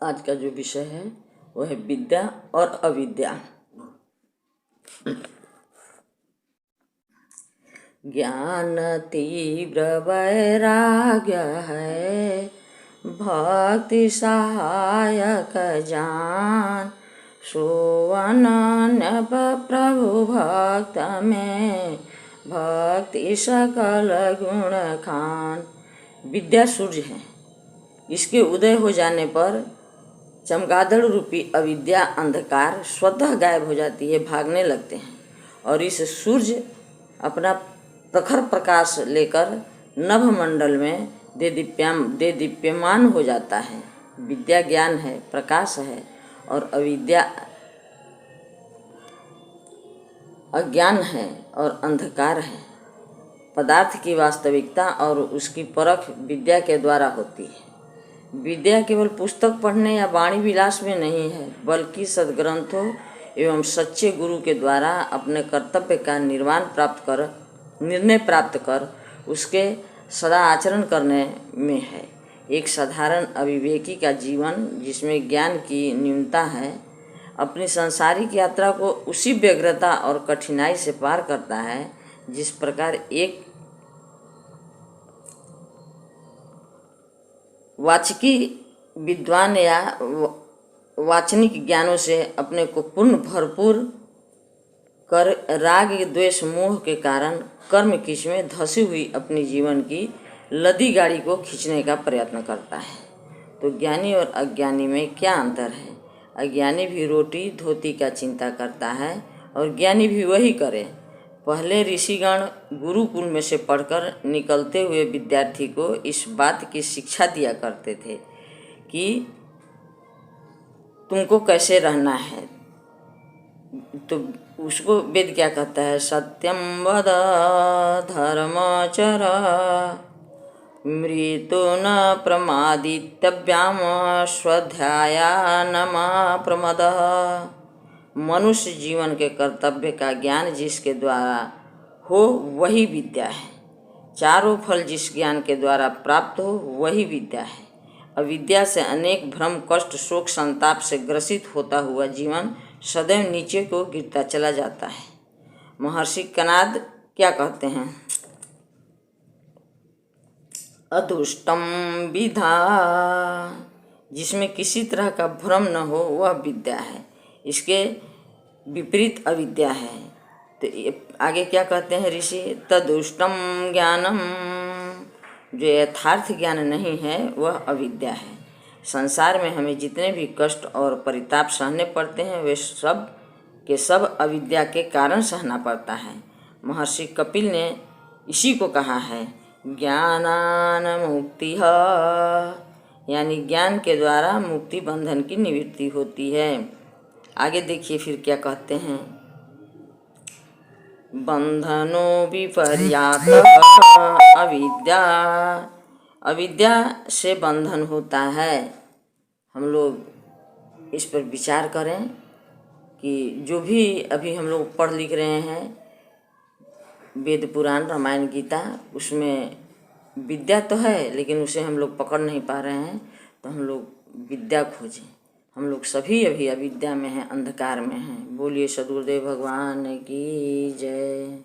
आज का जो विषय है वो है विद्या और अविद्या। ज्ञान तीव्र वैराग्य है, भक्ति सहायक जान, सो अनन्य प्रभु भक्त में, भक्ति सकल गुण खान। विद्या सूर्य है, इसके उदय हो जाने पर चमगादड़ रूपी अविद्या अंधकार स्वतः गायब हो जाती है, भागने लगते हैं और इस सूर्य अपना प्रखर प्रकाश लेकर नभमंडल में दे दीप्यमान हो जाता है। विद्या ज्ञान है, प्रकाश है, और अविद्या अज्ञान है और अंधकार है। पदार्थ की वास्तविकता और उसकी परख विद्या के द्वारा होती है। विद्या केवल पुस्तक पढ़ने या वाणी विलास में नहीं है, बल्कि सद्ग्रंथों एवं सच्चे गुरु के द्वारा अपने कर्तव्य का निर्णय प्राप्त कर उसके सदा आचरण करने में है। एक साधारण अविवेकी का जीवन जिसमें ज्ञान की न्यूनता है, अपनी सांसारिक यात्रा को उसी व्यग्रता और कठिनाई से पार करता है जिस प्रकार एक वाचकी विद्वान या वाचनिक ज्ञानों से अपने को पूर्ण भरपूर कर राग द्वेष मोह के कारण कर्म किच में धसी हुई अपनी जीवन की लदी गाड़ी को खींचने का प्रयत्न करता है। तो ज्ञानी और अज्ञानी में क्या अंतर है? अज्ञानी भी रोटी धोती का चिंता करता है और ज्ञानी भी वही करे। पहले ऋषिगण गुरुकुल में से पढ़कर निकलते हुए विद्यार्थी को इस बात की शिक्षा दिया करते थे कि तुमको कैसे रहना है। तो उसको वेद क्या कहता है? सत्यम वद धर्मचर मृतो न प्रमादितव्याम स्वाध्याया नमा प्रमद। मनुष्य जीवन के कर्तव्य का ज्ञान जिसके द्वारा हो वही विद्या है। चारों फल जिस ज्ञान के द्वारा प्राप्त हो वही विद्या है। अविद्या से अनेक भ्रम कष्ट शोक संताप से ग्रसित होता हुआ जीवन सदैव नीचे को गिरता चला जाता है। महर्षि कनाद क्या कहते हैं? अदुष्टम विधा, जिसमें किसी तरह का भ्रम न हो वह विद्या है। इसके विपरीत अविद्या है। तो आगे क्या कहते हैं ऋषि? तदुष्टम ज्ञानम, जो यथार्थ ज्ञान नहीं है वह अविद्या है। संसार में हमें जितने भी कष्ट और परिताप सहने पड़ते हैं वे सब के सब अविद्या के कारण सहना पड़ता है। महर्षि कपिल ने इसी को कहा है ज्ञानान मुक्ति, यानी ज्ञान के द्वारा मुक्ति बंधन की निवृत्ति होती है। आगे देखिए फिर क्या कहते हैं? बंधनो विपर्यात अविद्या, अविद्या से बंधन होता है। हम लोग इस पर विचार करें कि जो भी अभी हम लोग पढ़ लिख रहे हैं वेद पुराण रामायण गीता, उसमें विद्या तो है लेकिन उसे हम लोग पकड़ नहीं पा रहे हैं। तो हम लोग विद्या खोजें। हम लोग सभी अभी अविद्या में हैं, अंधकार में हैं। बोलिए सद्गुरुदेव भगवान की जय।